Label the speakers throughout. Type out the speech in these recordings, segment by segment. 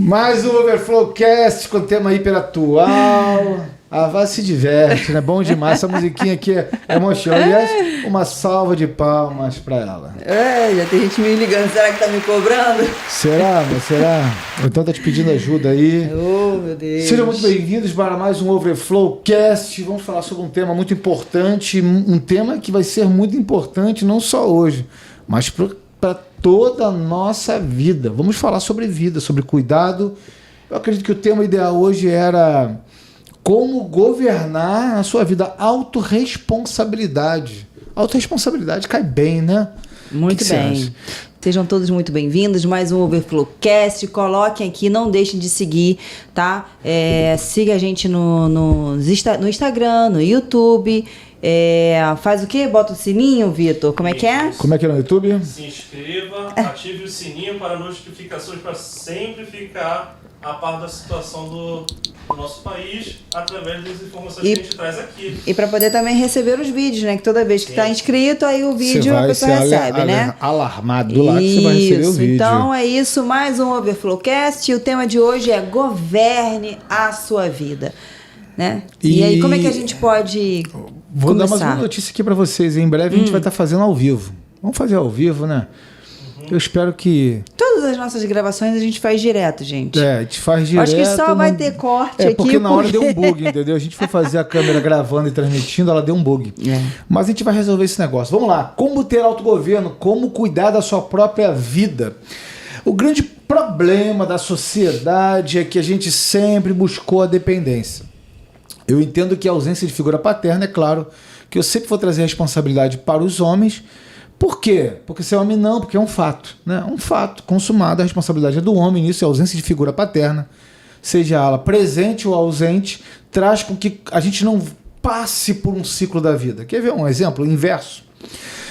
Speaker 1: Mais um Overflowcast com tema hiperatual. A Vá se diverte, né? Bom demais. Essa musiquinha aqui é emoção. Aliás, uma salva de palmas pra ela.
Speaker 2: Já tem gente me ligando. Será que tá me cobrando?
Speaker 1: Será? Ou então tá te pedindo ajuda aí.
Speaker 2: Oh, meu Deus.
Speaker 1: Sejam muito bem-vindos para mais um Overflowcast. Vamos falar sobre um tema muito importante. Um tema que vai ser muito importante não só hoje, mas para toda a nossa vida. Vamos falar sobre vida, sobre cuidado. Eu acredito que o tema ideal hoje era como governar a sua vida. Autorresponsabilidade. Autorresponsabilidade cai bem, né?
Speaker 2: Muito bem. Sejam todos muito bem-vindos. Mais um Overflowcast. Coloquem aqui, não deixem de seguir, tá? Siga a gente no Instagram, no YouTube. Faz o quê? Bota o sininho, Vitor? Como é que é?
Speaker 1: Como é que é no YouTube?
Speaker 3: Se inscreva, ative o sininho para notificações, para sempre ficar a par da situação do nosso país através das informações que a gente traz aqui.
Speaker 2: E para poder também receber os vídeos, né? Que toda vez que está inscrito, aí o vídeo a pessoa recebe, né?
Speaker 1: Alarmado lá que você vai receber o vídeo.
Speaker 2: Então é isso, mais um Overflowcast. E o tema de hoje é governe a sua vida, né? E aí, como é que a gente pode
Speaker 1: Vou
Speaker 2: começar?
Speaker 1: dar mais uma notícia aqui para vocês. Em breve a gente vai estar fazendo ao vivo. Vamos fazer ao vivo, né? Eu espero que...
Speaker 2: Todas as nossas gravações a gente faz direto, gente.
Speaker 1: A gente faz direto.
Speaker 2: Acho que só vai ter corte aqui.
Speaker 1: Porque na hora deu um bug, entendeu? A gente foi fazer a câmera gravando e transmitindo, ela deu um bug. Mas a gente vai resolver esse negócio. Vamos lá. Como ter autogoverno, como cuidar da sua própria vida. O grande problema da sociedade é que a gente sempre buscou a dependência. Eu entendo que a ausência de figura paterna, é claro, que eu sempre vou trazer a responsabilidade para os homens. Por quê? Porque ser homem não, porque é um fato, né? Um fato consumado, a responsabilidade é do homem nisso, a ausência de figura paterna, seja ela presente ou ausente, traz com que a gente não passe por um ciclo da vida. Quer ver um exemplo inverso?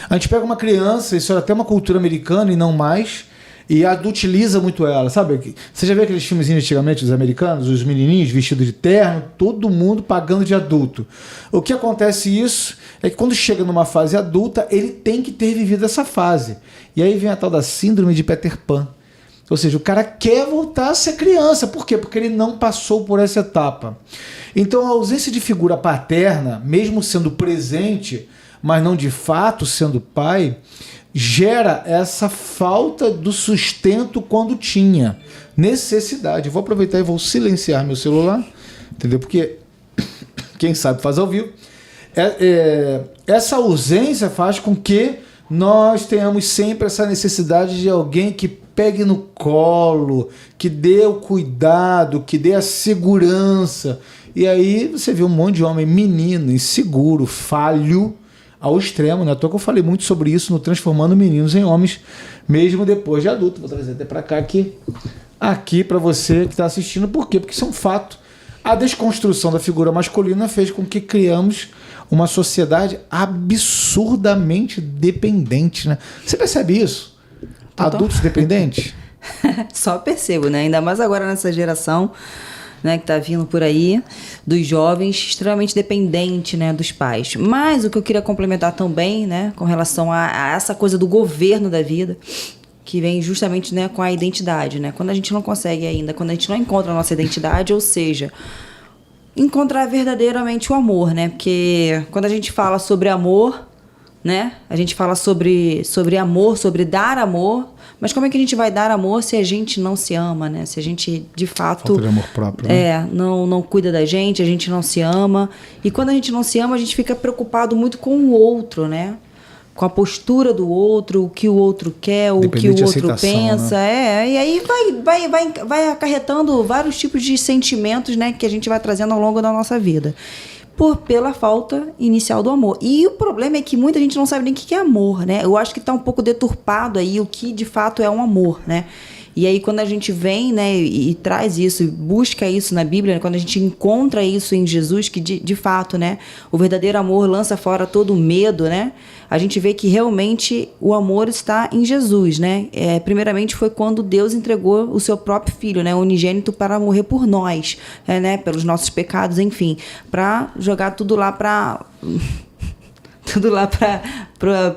Speaker 1: A gente pega uma criança, isso era até uma cultura americana e não mais, e adultiliza muito ela, sabe? Você já viu aqueles filmezinhos antigamente dos americanos, os menininhos vestidos de terno, todo mundo pagando de adulto. O que acontece isso é que quando chega numa fase adulta, ele tem que ter vivido essa fase. E aí vem a tal da síndrome de Peter Pan. Ou seja, o cara quer voltar a ser criança. Por quê? Porque ele não passou por essa etapa. Então a ausência de figura paterna, mesmo sendo presente, mas não de fato sendo pai, gera essa falta do sustento quando tinha necessidade. Eu vou aproveitar e vou silenciar meu celular, entendeu? Porque quem sabe faz ao vivo. Essa ausência faz com que nós tenhamos sempre essa necessidade de alguém que pegue no colo, que dê o cuidado, que dê a segurança. E aí você vê um monte de homem menino, inseguro, falho, ao extremo, né? À toa que eu falei muito sobre isso no Transformando Meninos em Homens, mesmo depois de adulto. Vou trazer até para cá aqui para você que está assistindo. Por quê? Porque isso é um fato. A desconstrução da figura masculina fez com que criamos uma sociedade absurdamente dependente, né? Você percebe isso? Adultos dependentes?
Speaker 2: Só percebo, né? Ainda mais agora nessa geração, né, que tá vindo por aí, dos jovens extremamente dependente, né, dos pais. Mas o que eu queria complementar também, né, com relação a essa coisa do governo da vida, que vem justamente, né, com a identidade, né? Quando a gente não consegue ainda, quando a gente não encontra a nossa identidade, ou seja, encontrar verdadeiramente o amor, né? Porque quando a gente fala sobre amor, né, a gente fala sobre amor, sobre dar amor, mas como é que a gente vai dar amor se a gente não se ama, né? Se a gente, de fato...
Speaker 1: Falta de amor próprio, né?
Speaker 2: Não cuida da gente, a gente não se ama. E quando a gente não se ama, a gente fica preocupado muito com o outro, né? Com a postura do outro, o que o outro quer, o que o outro pensa. Né? E aí vai acarretando vários tipos de sentimentos, né, que a gente vai trazendo ao longo da nossa vida. Pela falta inicial do amor. E o problema é que muita gente não sabe nem o que é amor, né? Eu acho que está um pouco deturpado aí o que de fato é um amor, né? E aí quando a gente vem, né, e traz isso, busca isso na Bíblia, né, quando a gente encontra isso em Jesus, que de fato, né, o verdadeiro amor lança fora todo o medo, né? A gente vê que realmente o amor está em Jesus, né? Primeiramente foi quando Deus entregou o seu próprio filho, né, unigênito, para morrer por nós, né, pelos nossos pecados, enfim, para jogar tudo lá para tudo lá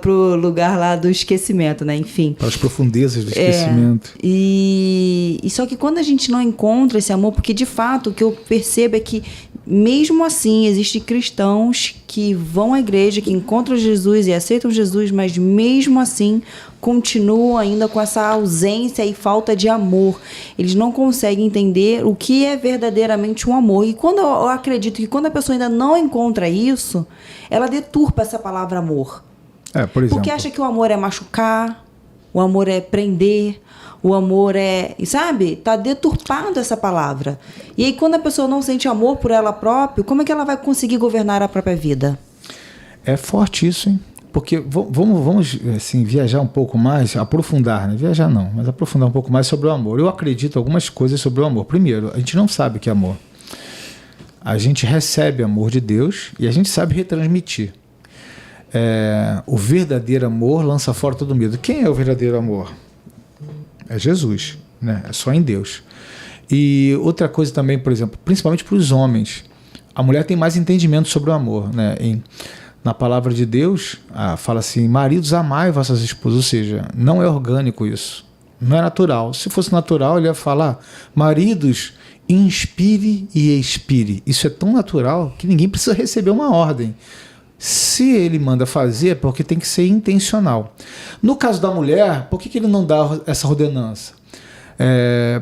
Speaker 2: pro lugar lá do esquecimento, né? Enfim.
Speaker 1: Para as profundezas do esquecimento.
Speaker 2: E só que quando a gente não encontra esse amor, porque de fato o que eu percebo é que mesmo assim existem cristãos que vão à igreja, que encontram Jesus e aceitam Jesus, mas mesmo assim continuam ainda com essa ausência e falta de amor. Eles não conseguem entender o que é verdadeiramente um amor. E quando eu acredito que quando a pessoa ainda não encontra isso, ela deturpa essa palavra amor.
Speaker 1: Por exemplo.
Speaker 2: Porque acha que o amor é machucar, o amor é prender, o amor é... Sabe? Tá deturpado essa palavra. E aí quando a pessoa não sente amor por ela própria, como é que ela vai conseguir governar a própria vida?
Speaker 1: É forte isso, hein? Porque vamos assim, viajar um pouco mais, aprofundar, né? Viajar não, mas aprofundar um pouco mais sobre o amor. Eu acredito algumas coisas sobre o amor. Primeiro, a gente não sabe o que é amor. A gente recebe amor de Deus e a gente sabe retransmitir. O verdadeiro amor lança fora todo medo. Quem é o verdadeiro amor? É Jesus, né? É só em Deus. E outra coisa também, por exemplo, principalmente para os homens, a mulher tem mais entendimento sobre o amor, né? Na palavra de Deus, fala assim, maridos, amai vossas esposas, ou seja, não é orgânico isso, não é natural. Se fosse natural, ele ia falar, maridos, inspire e expire. Isso é tão natural que ninguém precisa receber uma ordem. Se ele manda fazer, é porque tem que ser intencional. No caso da mulher, por que ele não dá essa ordenança?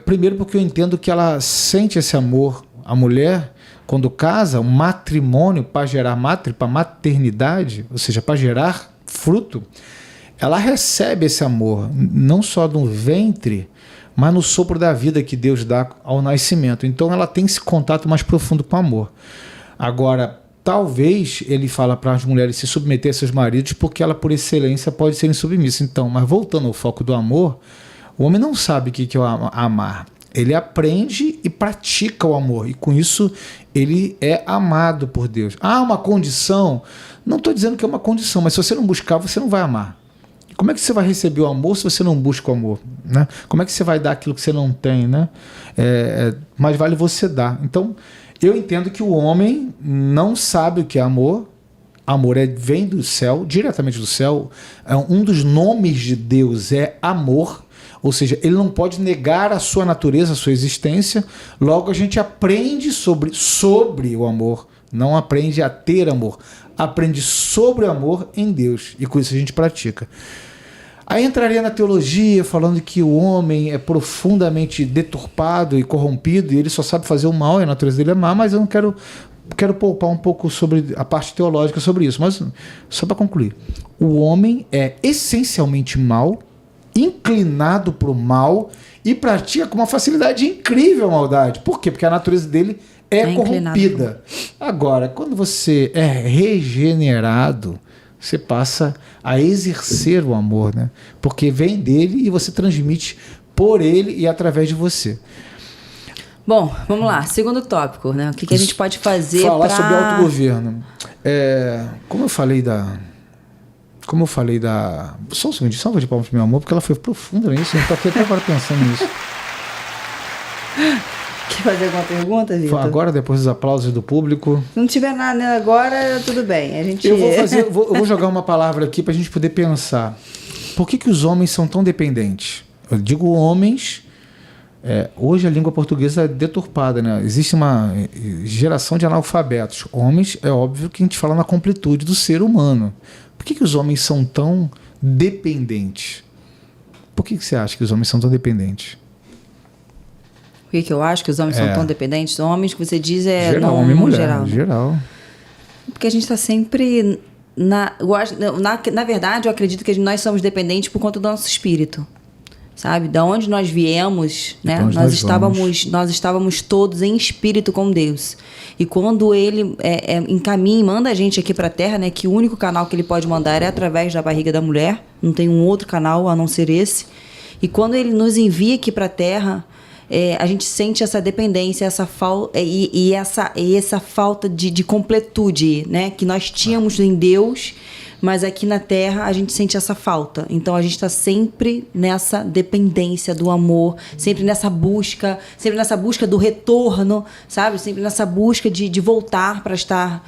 Speaker 1: Primeiro porque eu entendo que ela sente esse amor. A mulher, quando casa, um matrimônio para gerar para maternidade, ou seja, para gerar fruto, ela recebe esse amor, não só no ventre, mas no sopro da vida que Deus dá ao nascimento. Então ela tem esse contato mais profundo com o amor. Agora, talvez ele fala para as mulheres se submeter a seus maridos porque ela, por excelência, pode ser submissa. Então, mas voltando ao foco do amor, o homem não sabe o que é amar. Ele aprende e pratica o amor. E com isso, ele é amado por Deus. Uma condição? Não estou dizendo que é uma condição, mas se você não buscar, você não vai amar. Como é que você vai receber o amor se você não busca o amor? Né? Como é que você vai dar aquilo que você não tem? Né? Mais vale você dar. Então, eu entendo que o homem não sabe o que é amor. Amor vem do céu, diretamente do céu. Um dos nomes de Deus é amor. Ou seja, ele não pode negar a sua natureza, a sua existência. Logo, a gente aprende sobre o amor. Não aprende a ter amor. Aprende sobre o amor em Deus. E com isso a gente pratica. Aí entraria na teologia, falando que o homem é profundamente deturpado e corrompido, e ele só sabe fazer o mal, e a natureza dele é má, mas eu não quero poupar um pouco sobre a parte teológica sobre isso. Mas, só para concluir, o homem é essencialmente mau, inclinado para o mal e pratica com uma facilidade incrível a maldade. Por quê? Porque a natureza dele é corrompida. Agora, quando você é regenerado, você passa a exercer o amor, né? Porque vem dele e você transmite por ele e através de você.
Speaker 2: Bom, vamos lá. Segundo tópico, né? O que a gente pode fazer para...
Speaker 1: Falar sobre autogoverno. Como eu falei da... Só um segundinho, salva de palmas pro meu amor, porque ela foi profunda nisso. Eu tô aqui até agora pensando nisso.
Speaker 2: Quer fazer alguma pergunta, Vitor?
Speaker 1: Agora, depois dos aplausos do público.
Speaker 2: Se não tiver nada agora, tudo bem.
Speaker 1: Eu vou jogar uma palavra aqui pra gente poder pensar. Por que os homens são tão dependentes? Eu digo homens... hoje a língua portuguesa é deturpada, né? Existe uma geração de analfabetos. Homens, é óbvio que a gente fala na completude do ser humano. Por que os homens são tão dependentes? Por que você acha que os homens são tão dependentes?
Speaker 2: Por que eu acho que os homens são tão dependentes? Homens que você diz
Speaker 1: geral, homem e mulher, geral.
Speaker 2: Porque a gente está sempre... Na verdade, eu acredito que nós somos dependentes por conta do nosso espírito. Sabe? Da onde nós viemos, né? Nós estávamos todos em espírito com Deus. E quando ele encaminha e manda a gente aqui para a Terra, né? Que o único canal que ele pode mandar é através da barriga da mulher. Não tem um outro canal a não ser esse. E quando ele nos envia aqui para a Terra, a gente sente essa dependência, essa falta de completude, né? Que nós tínhamos em Deus, mas aqui na Terra a gente sente essa falta. Então a gente está sempre nessa dependência do amor, sempre nessa busca do retorno, sabe? Sempre nessa busca de voltar para estar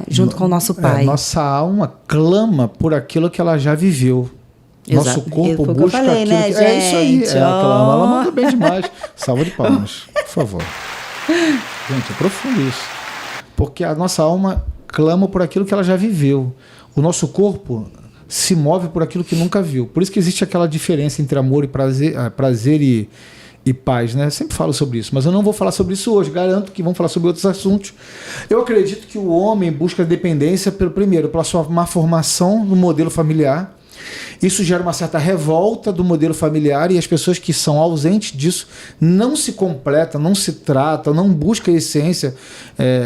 Speaker 2: junto com o nosso Pai.
Speaker 1: Nossa alma clama por aquilo que ela já viveu.
Speaker 2: Exato.
Speaker 1: Nosso corpo
Speaker 2: Foi
Speaker 1: busca
Speaker 2: falei,
Speaker 1: aquilo
Speaker 2: né,
Speaker 1: que... É isso aí.
Speaker 2: gente?
Speaker 1: Ela mandou bem demais. Salva de palmas, por favor. Gente, é profundo isso. Porque a nossa alma clama por aquilo que ela já viveu. O nosso corpo se move por aquilo que nunca viu. Por isso que existe aquela diferença entre amor e prazer e paz, né? Eu sempre falo sobre isso, mas eu não vou falar sobre isso hoje. Garanto que vamos falar sobre outros assuntos. Eu acredito que o homem busca dependência, primeiro, pela sua má formação no modelo familiar. Isso gera uma certa revolta do modelo familiar e as pessoas que são ausentes disso não se completam, não se tratam, não buscam a essência,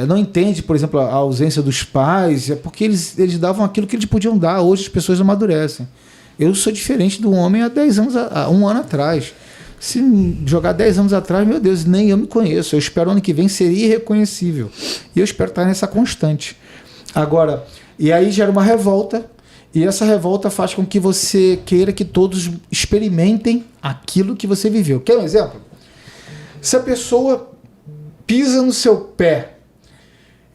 Speaker 1: não entende, por exemplo, a ausência dos pais, porque eles davam aquilo que eles podiam dar. Hoje as pessoas amadurecem. Eu sou diferente do homem há 10 anos, há um ano atrás. Se jogar 10 anos atrás, meu Deus, nem eu me conheço. Eu espero ano que vem ser irreconhecível. E eu espero estar nessa constante. Agora, e aí gera uma revolta. E essa revolta faz com que você queira que todos experimentem aquilo que você viveu. Quer um exemplo? Se a pessoa pisa no seu pé,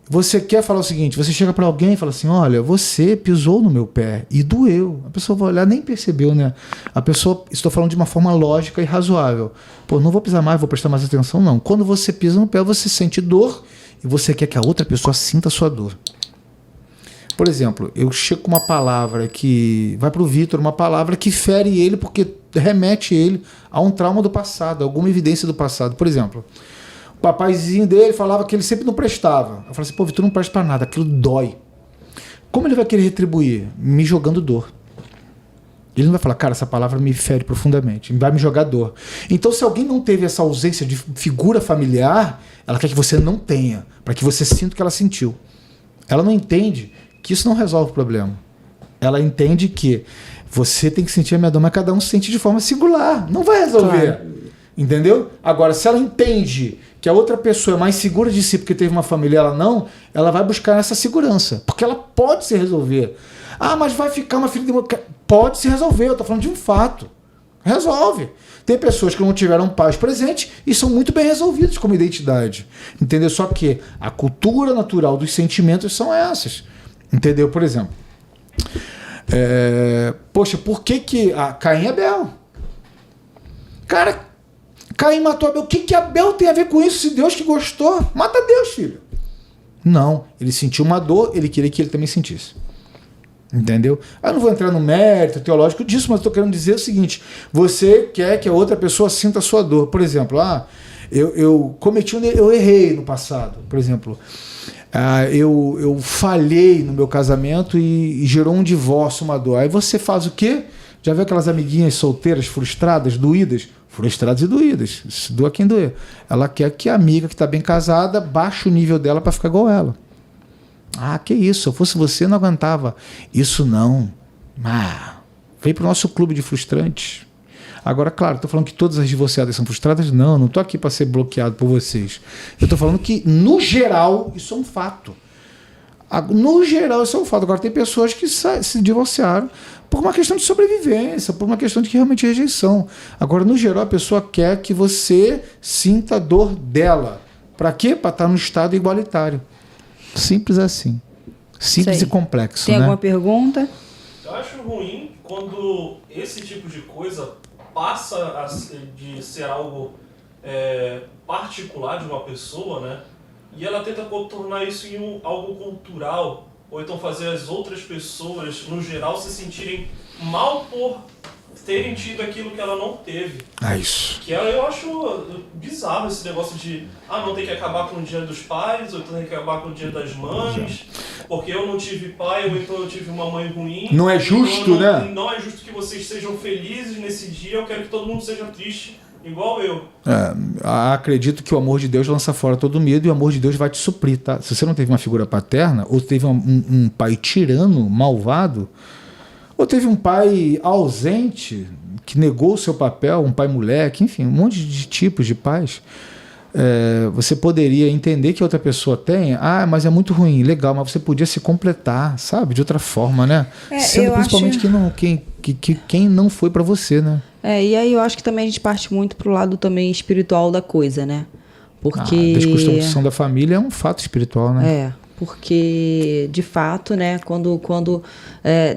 Speaker 1: você quer falar o seguinte, você chega para alguém e fala assim, olha, você pisou no meu pé e doeu. A pessoa vai olhar, nem percebeu, né? A pessoa, estou falando de uma forma lógica e razoável. Pô, não vou pisar mais, vou prestar mais atenção, não. Quando você pisa no pé, você sente dor e você quer que a outra pessoa sinta a sua dor. Por exemplo, eu chego com uma palavra que vai para o Vitor, uma palavra que fere ele porque remete ele a um trauma do passado, alguma evidência do passado. Por exemplo, o papaizinho dele falava que ele sempre não prestava. Eu falei assim, pô, Vitor não presta para nada, aquilo dói. Como ele vai querer retribuir? Me jogando dor. Ele não vai falar, cara, essa palavra me fere profundamente, vai me jogar dor. Então, se alguém não teve essa ausência de figura familiar, ela quer que você não tenha, para que você sinta o que ela sentiu. Ela não entende que isso não resolve o problema. Ela entende que você tem que sentir a minha dor, mas cada um sente de forma singular. Não vai resolver. Claro. Entendeu? Agora, se ela entende que a outra pessoa é mais segura de si porque teve uma família, ela vai buscar essa segurança. Porque ela pode se resolver. Ah, mas vai ficar uma filha de... Pode se resolver, eu estou falando de um fato. Resolve. Tem pessoas que não tiveram pais presentes e são muito bem resolvidas como identidade. Entendeu? Só que a cultura natural dos sentimentos são essas. Entendeu? Por exemplo, poxa, por que Caim e Abel? Cara, Caim matou Abel. O que Abel tem a ver com isso? Se Deus que gostou, mata Deus, filho. Não, ele sentiu uma dor, ele queria que ele também sentisse. Entendeu? Eu não vou entrar no mérito teológico disso, mas estou querendo dizer o seguinte: você quer que a outra pessoa sinta a sua dor. Por exemplo, eu cometi eu errei no passado, por exemplo. Eu falhei no meu casamento e gerou um divórcio, uma dor. Aí você faz o quê? Já viu aquelas amiguinhas solteiras, frustradas, doídas? Frustradas e doídas. Se doa quem doer. Ela quer que a amiga que está bem casada baixe o nível dela para ficar igual ela. Ah, que isso? Se eu fosse você, eu não aguentava. Isso não. Vem para o nosso clube de frustrantes. Agora, claro, estou falando que todas as divorciadas são frustradas? Não estou aqui para ser bloqueado por vocês. Eu estou falando que, no geral, isso é um fato. No geral, isso é um fato. Agora, tem pessoas que se divorciaram por uma questão de sobrevivência, por uma questão de que realmente rejeição. Agora, no geral, a pessoa quer que você sinta a dor dela. Para quê? Para estar no estado igualitário. Simples assim. Simples e complexo.
Speaker 2: Tem alguma pergunta?
Speaker 3: Eu acho ruim quando esse tipo de coisa passa de ser algo particular de uma pessoa, né? E ela tenta contornar isso em algo cultural, ou então fazer as outras pessoas, no geral, se sentirem mal por terem tido aquilo que ela não teve.
Speaker 1: Isso.
Speaker 3: Que eu acho bizarro esse negócio de não tem que acabar com o dia dos pais, ou então tem que acabar com o dia das mães, porque eu não tive pai, ou então eu tive uma mãe ruim.
Speaker 1: Não é justo,
Speaker 3: então
Speaker 1: né?
Speaker 3: Não é justo que vocês sejam felizes nesse dia, eu quero que todo mundo seja triste, igual eu.
Speaker 1: Acredito que o amor de Deus lança fora todo medo e o amor de Deus vai te suprir, tá? Se você não teve uma figura paterna, ou teve um pai tirano, malvado, ou teve um pai ausente, que negou o seu papel, um pai moleque, enfim, um monte de tipos de pais. você poderia entender que outra pessoa tem, mas é muito ruim, legal, mas você podia se completar, sabe? De outra forma, né? Sendo principalmente quem não foi para você, né?
Speaker 2: E aí eu acho que também a gente parte muito pro lado também espiritual da coisa, né? Porque...
Speaker 1: A desconstrução da família é um fato espiritual, né?
Speaker 2: Porque, de fato, né, quando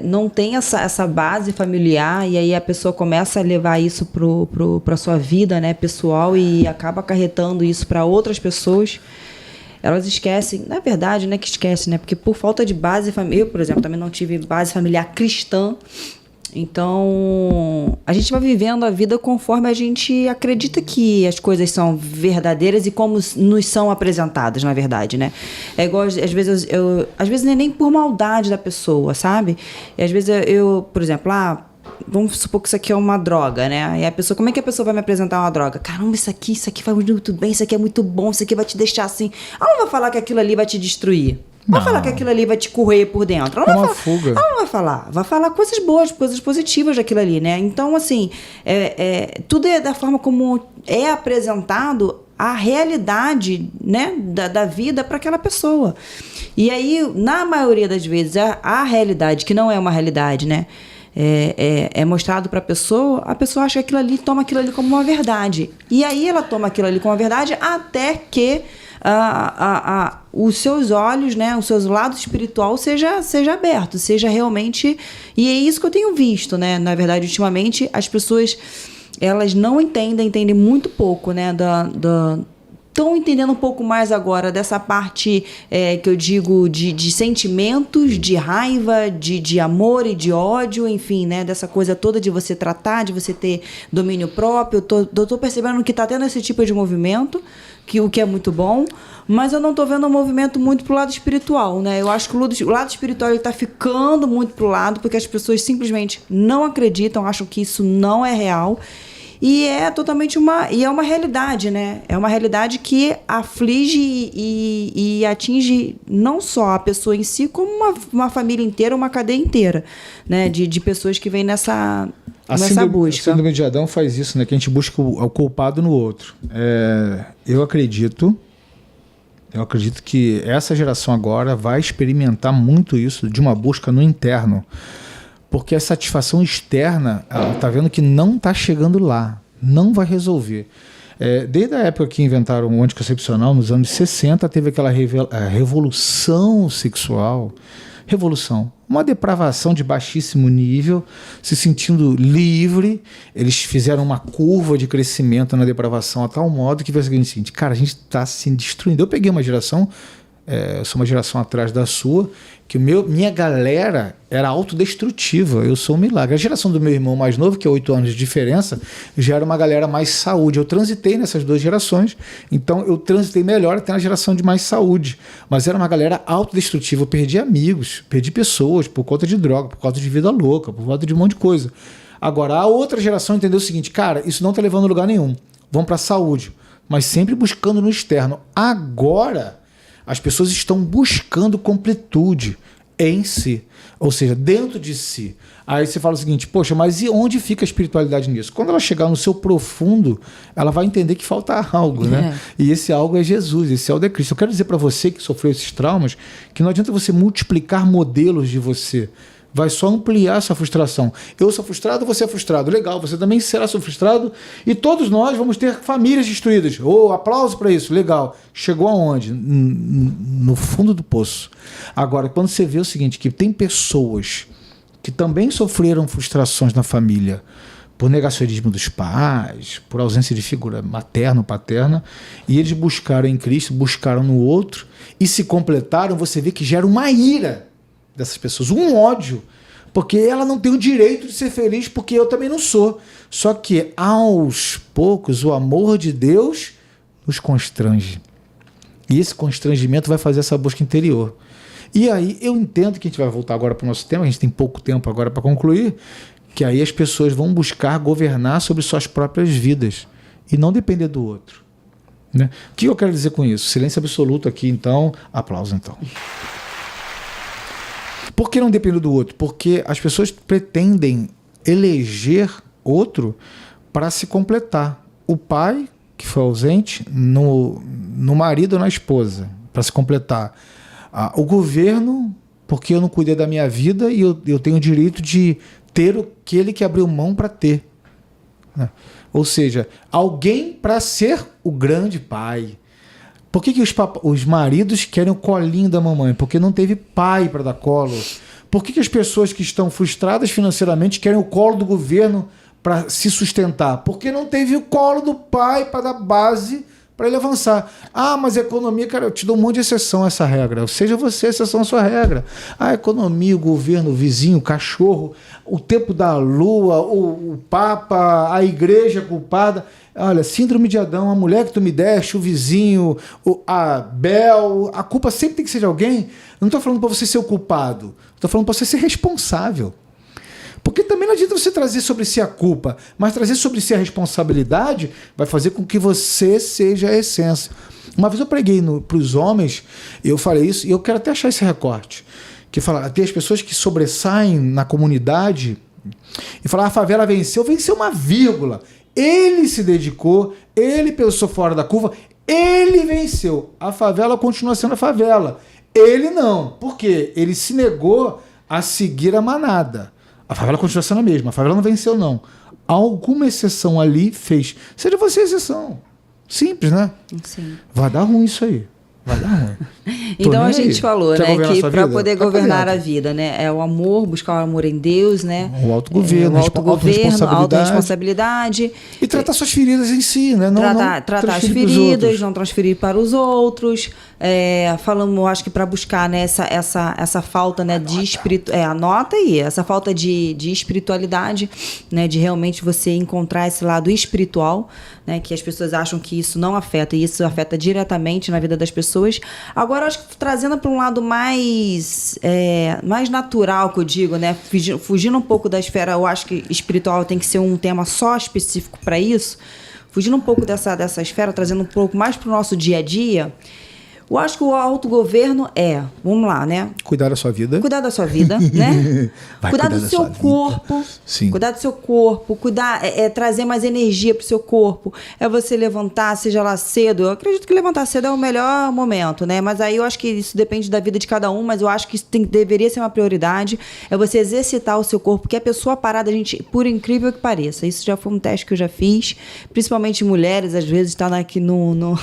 Speaker 2: não tem essa base familiar e aí a pessoa começa a levar isso para a sua vida, né, pessoal, e acaba acarretando isso para outras pessoas, elas esquecem, na verdade, não é que esquecem, né, porque por falta de base familiar, eu, por exemplo, também não tive base familiar cristã. Então, a gente vai vivendo a vida conforme a gente acredita que as coisas são verdadeiras e como nos são apresentadas, na verdade, né? É igual, às vezes, às vezes não é nem por maldade da pessoa, sabe? E às vezes eu, por exemplo, vamos supor que isso aqui é uma droga, né? E a pessoa, como é que a pessoa vai me apresentar uma droga? Caramba, isso aqui faz muito bem, isso aqui é muito bom, isso aqui vai te deixar assim. Ela não vai falar que aquilo ali vai te destruir. Vai falar que aquilo ali vai te corroer por dentro. Ela
Speaker 1: uma fuga.
Speaker 2: Ela não vai falar. Vai falar coisas boas, coisas positivas daquilo ali, né? Então, assim, tudo é da forma como é apresentado a realidade, né, da vida para aquela pessoa. E aí, na maioria das vezes, a realidade, que não é uma realidade, né, é mostrado para a pessoa acha que aquilo ali, toma aquilo ali como uma verdade. E aí ela toma aquilo ali como uma verdade até que os seus olhos, né, o seu lado espiritual seja aberto, seja realmente... E é isso que eu tenho visto, né? Na verdade, ultimamente, as pessoas, elas não entendem muito pouco, né, estão entendendo um pouco mais agora dessa parte que eu digo de sentimentos, de raiva, de amor e de ódio, enfim, né? Dessa coisa toda de você tratar, de você ter domínio próprio. Eu tô percebendo que está tendo esse tipo de movimento, o que é muito bom, mas eu não estou vendo um movimento muito pro lado espiritual, né? Eu acho que o lado espiritual está ficando muito pro lado, porque as pessoas simplesmente não acreditam, acham que isso não é real. E é totalmente uma realidade, né? É uma realidade que aflige e atinge não só a pessoa em si, como uma família inteira, uma cadeia inteira, né? De pessoas que vêm nessa busca.
Speaker 1: A síndrome de Adão faz isso, né? Que a gente busca o culpado no outro. Eu acredito que essa geração agora vai experimentar muito isso, de uma busca no interno. Porque a satisfação externa, ela está vendo que não está chegando lá, não vai resolver. Desde a época que inventaram o anticoncepcional, nos anos 60, teve aquela revolução sexual. Revolução. Uma depravação de baixíssimo nível, se sentindo livre. Eles fizeram uma curva de crescimento na depravação a tal modo que foi o seguinte, cara, a gente está se destruindo. Eu peguei uma geração... eu sou uma geração atrás da sua, que minha galera era autodestrutiva, eu sou um milagre. A geração do meu irmão mais novo, que é 8 anos de diferença, já era uma galera mais saúde. Eu transitei nessas 2 gerações, então eu transitei melhor até na geração de mais saúde. Mas era uma galera autodestrutiva, eu perdi amigos, perdi pessoas por conta de droga, por conta de vida louca, por conta de um monte de coisa. Agora, a outra geração entendeu o seguinte, cara, isso não está levando a lugar nenhum, vamos para a saúde, mas sempre buscando no externo. Agora... as pessoas estão buscando completude em si, ou seja, dentro de si. Aí você fala o seguinte, poxa, mas e onde fica a espiritualidade nisso? Quando ela chegar no seu profundo, ela vai entender que falta algo, né? E esse algo é Jesus, esse algo é Cristo. Eu quero dizer para você que sofreu esses traumas, que não adianta você multiplicar modelos de você. Vai só ampliar essa frustração. Eu sou frustrado, você é frustrado. Legal, você também será frustrado e todos nós vamos ter famílias destruídas. Aplauso para isso, legal. Chegou aonde? No fundo do poço. Agora, quando você vê o seguinte, que tem pessoas que também sofreram frustrações na família por negacionismo dos pais, por ausência de figura materna ou paterna, e eles buscaram em Cristo, buscaram no outro e se completaram, você vê que gera uma ira dessas pessoas, um ódio, porque ela não tem o direito de ser feliz, porque eu também não sou. Só que aos poucos o amor de Deus nos constrange. E esse constrangimento vai fazer essa busca interior. E aí eu entendo que a gente vai voltar agora para o nosso tema, a gente tem pouco tempo agora para concluir, que aí as pessoas vão buscar governar sobre suas próprias vidas e não depender do outro. Né? O que eu quero dizer com isso? Silêncio absoluto aqui, então. Aplauso, então. Por que não depende do outro? Porque as pessoas pretendem eleger outro para se completar. O pai que foi ausente, no marido ou na esposa, para se completar. O governo, porque eu não cuidei da minha vida e eu tenho o direito de ter aquele que abriu mão para ter. Né? Ou seja, alguém para ser o grande pai. Por que os maridos querem o colinho da mamãe? Porque não teve pai para dar colo. Por que as pessoas que estão frustradas financeiramente querem o colo do governo para se sustentar? Porque não teve o colo do pai para dar base para ele avançar. Mas a economia, cara, eu te dou um monte de exceção a essa regra. Seja você a exceção à sua regra. A economia, o governo, o vizinho, o cachorro, o tempo da lua, o papa, a igreja culpada. Olha, síndrome de Adão, a mulher que tu me deste, o vizinho, a Bel, a culpa sempre tem que ser de alguém. Eu não estou falando para você ser o culpado, estou falando para você ser responsável. Porque também não adianta você trazer sobre si a culpa, mas trazer sobre si a responsabilidade vai fazer com que você seja a essência. Uma vez eu preguei para os homens, eu falei isso, e eu quero até achar esse recorte, que fala, tem as pessoas que sobressaem na comunidade e falam, a favela venceu uma vírgula. Ele se dedicou, ele pensou fora da curva, ele venceu. A favela continua sendo a favela. Ele não. Por quê? Ele se negou a seguir a manada. A favela continua sendo a mesma. A favela não venceu, não. Alguma exceção ali fez. Seja você a exceção. Simples, né?
Speaker 2: Sim.
Speaker 1: Vai dar ruim isso aí. Vai dar ruim.
Speaker 2: Então a gente falou, né, que para poder governar a vida, né, é o amor, buscar o amor em Deus, né?
Speaker 1: O autogoverno,
Speaker 2: a autorresponsabilidade.
Speaker 1: E tratar suas feridas em si, né? Não
Speaker 2: tratar as feridas, não transferir para os outros. Falamos, acho que para buscar, né, essa falta, né, de anota aí, essa falta de espiritualidade, né, de realmente você encontrar esse lado espiritual, né, que as pessoas acham que isso não afeta, e isso afeta diretamente na vida das pessoas. Agora, acho que trazendo para um lado mais natural, que eu digo, né, fugindo um pouco da esfera, eu acho que espiritual tem que ser um tema só específico para isso, fugindo um pouco dessa esfera, trazendo um pouco mais para o nosso dia a dia. Eu acho que o autogoverno vamos lá, né?
Speaker 1: Cuidar da sua vida.
Speaker 2: Cuidar da sua vida, né? Cuidar do seu corpo.
Speaker 1: Sim.
Speaker 2: Cuidar do seu corpo. Cuidar, trazer mais energia pro seu corpo. É você levantar, seja lá cedo. Eu acredito que levantar cedo é o melhor momento, né? Mas aí eu acho que isso depende da vida de cada um, mas eu acho que isso deveria ser uma prioridade. É você exercitar o seu corpo, porque a pessoa parada, gente, por incrível que pareça, isso já foi um teste que eu já fiz, principalmente mulheres, às vezes, estão aqui no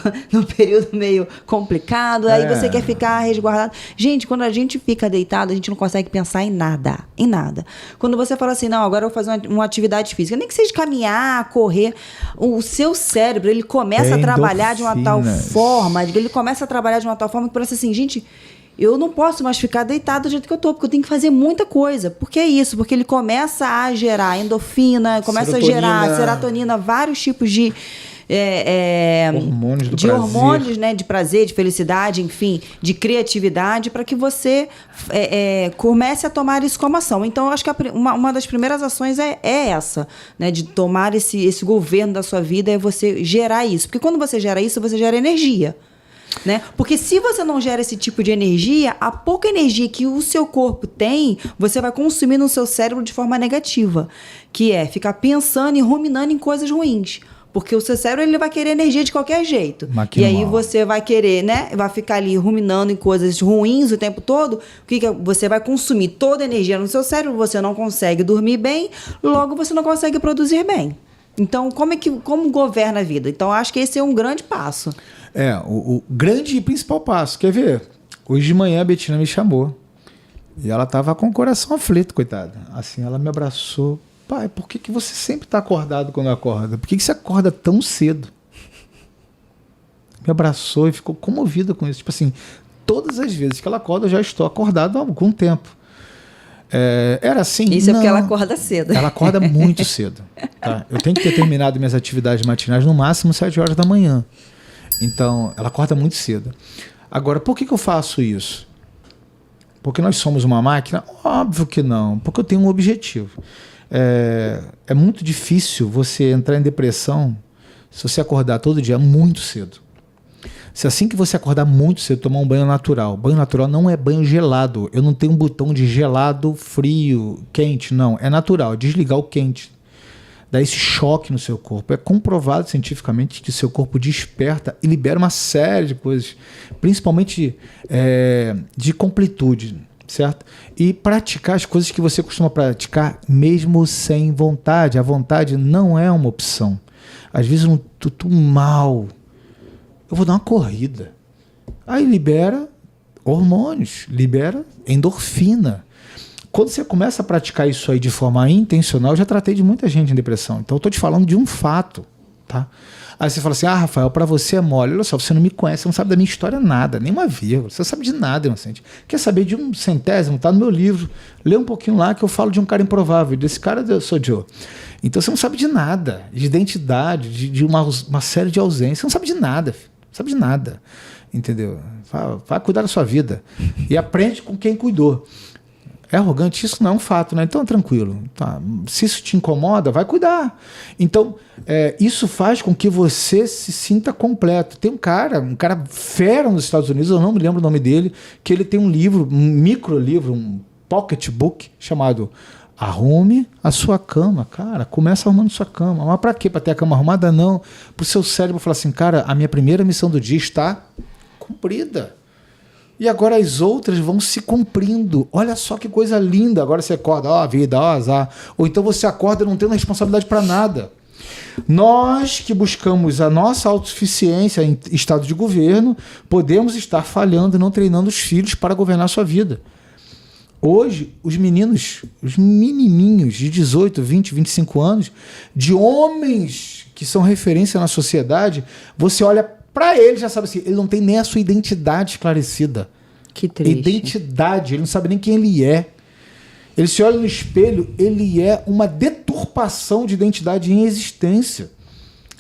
Speaker 2: período meio complicado. Aí você quer ficar resguardado. Gente, quando a gente fica deitado, a gente não consegue pensar em nada. Em nada. Quando você fala assim, não, agora eu vou fazer uma atividade física, nem que seja caminhar, correr, o seu cérebro, ele começa a trabalhar de uma tal forma, que parece assim, gente, eu não posso mais ficar deitado do jeito que eu tô, porque eu tenho que fazer muita coisa. Por que isso? Porque ele começa a gerar endorfina, começa a gerar serotonina, vários tipos de hormônios, né, de prazer, de felicidade, enfim, de criatividade, para que você comece a tomar isso como ação. Então, eu acho que uma das primeiras ações é essa, né, de tomar esse governo da sua vida, é você gerar isso. Porque quando você gera isso, você gera energia. Né? Porque se você não gera esse tipo de energia, a pouca energia que o seu corpo tem, você vai consumir no seu cérebro de forma negativa, que é ficar pensando e ruminando em coisas ruins. Porque o seu cérebro, ele vai querer energia de qualquer jeito. E aí você vai querer, né? Vai ficar ali ruminando em coisas ruins o tempo todo. O que você vai consumir toda a energia no seu cérebro, você não consegue dormir bem, logo você não consegue produzir bem. Então, como governa a vida? Então, acho que esse é um grande passo.
Speaker 1: O grande e principal passo. Quer ver? Hoje de manhã a Betina me chamou. E ela estava com o coração aflito, coitada. Assim, ela me abraçou. Pai, por que você sempre está acordado quando acorda? Por que você acorda tão cedo? Me abraçou e ficou comovida com isso. Tipo assim, todas as vezes que ela acorda, eu já estou acordado há algum tempo. Era assim?
Speaker 2: Isso não. É porque ela acorda cedo.
Speaker 1: Ela acorda muito cedo. Tá? Eu tenho que ter terminado minhas atividades matinais no máximo 7 horas da manhã. Então, ela acorda muito cedo. Agora, por que eu faço isso? Porque nós somos uma máquina? Óbvio que não. Porque eu tenho um objetivo. É muito difícil você entrar em depressão se você acordar todo dia muito cedo. Se assim que você acordar muito cedo, tomar um banho natural. Banho natural não é banho gelado. Eu não tenho um botão de gelado, frio, quente. Não, é natural. Desligar o quente. dá esse choque no seu corpo. É comprovado cientificamente que o seu corpo desperta e libera uma série de coisas, principalmente de completude, certo? E praticar as coisas que você costuma praticar mesmo sem vontade. A vontade não é uma opção. Às vezes eu tô mal, eu vou dar uma corrida. Aí libera hormônios, libera endorfina. Quando você começa a praticar isso aí de forma intencional, eu já tratei de muita gente em depressão. Então eu estou te falando de um fato, tá? Aí você fala assim, Rafael, para você é mole. Olha só, você não me conhece, você não sabe da minha história nada, nem uma vírgula. Você não sabe de nada, inocente. Quer saber de um centésimo? Tá no meu livro. Lê um pouquinho lá que eu falo de um cara improvável. Desse cara eu sou Joe. Então você não sabe de nada, de identidade, de uma série de ausências. Você não sabe de nada, filho. Não sabe de nada. Entendeu? Vai cuidar da sua vida. E aprende com quem cuidou. É arrogante? Isso não é um fato, né? Então, tranquilo. Tá. Se isso te incomoda, vai cuidar. Então, isso faz com que você se sinta completo. Tem um cara fera nos Estados Unidos, eu não me lembro o nome dele, que ele tem um livro, um microlivro, um pocketbook, chamado Arrume a Sua Cama. Cara, começa arrumando sua cama. Mas pra quê? Pra ter a cama arrumada? Não. Pro seu cérebro falar assim, cara, a minha primeira missão do dia está cumprida. E agora as outras vão se cumprindo. Olha só que coisa linda. Agora você acorda, ó, vida, ó, azar. Ou então você acorda não tendo responsabilidade para nada. Nós que buscamos a nossa autossuficiência em estado de governo, podemos estar falhando e não treinando os filhos para governar a sua vida. Hoje, os menininhos de 18, 20, 25 anos, de homens que são referência na sociedade, você olha para ele, já sabe assim, ele não tem nem a sua identidade esclarecida.
Speaker 2: Que triste.
Speaker 1: Identidade, ele não sabe nem quem ele é. Ele se olha no espelho, ele é uma deturpação de identidade em existência.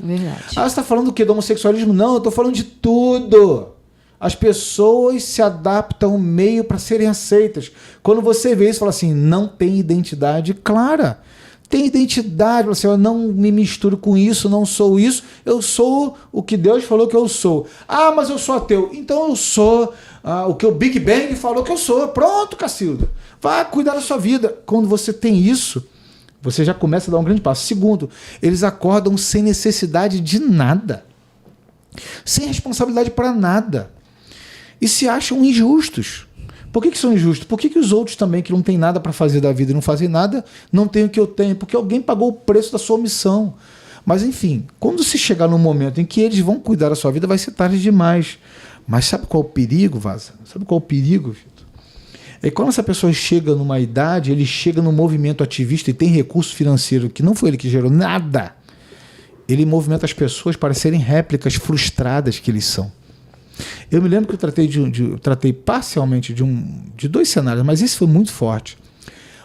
Speaker 2: Verdade.
Speaker 1: Ah, você está falando do quê? Do homossexualismo? Não, eu estou falando de tudo. As pessoas se adaptam ao meio para serem aceitas. Quando você vê isso, fala assim, não tem identidade clara. Tem identidade, você eu não me misturo com isso, não sou isso, eu sou o que Deus falou que eu sou. Ah, mas eu sou ateu. Então eu sou o que o Big Bang falou que eu sou. Pronto, Cacilda. Vá cuidar da sua vida. Quando você tem isso, você já começa a dar um grande passo. Segundo, eles acordam sem necessidade de nada. Sem responsabilidade para nada. E se acham injustos. Por que são injustos? Por que os outros também, que não têm nada para fazer da vida e não fazem nada, não têm o que eu tenho? Porque alguém pagou o preço da sua omissão. Mas, enfim, quando se chegar no momento em que eles vão cuidar da sua vida, vai ser tarde demais. Mas sabe qual é o perigo, Vaza? Sabe qual é o perigo, Vitor? É quando essa pessoa chega numa idade, ele chega num movimento ativista e tem recurso financeiro, que não foi ele que gerou nada. Ele movimenta as pessoas para serem réplicas frustradas que eles são. Eu me lembro que eu tratei parcialmente de dois cenários, mas esse foi muito forte.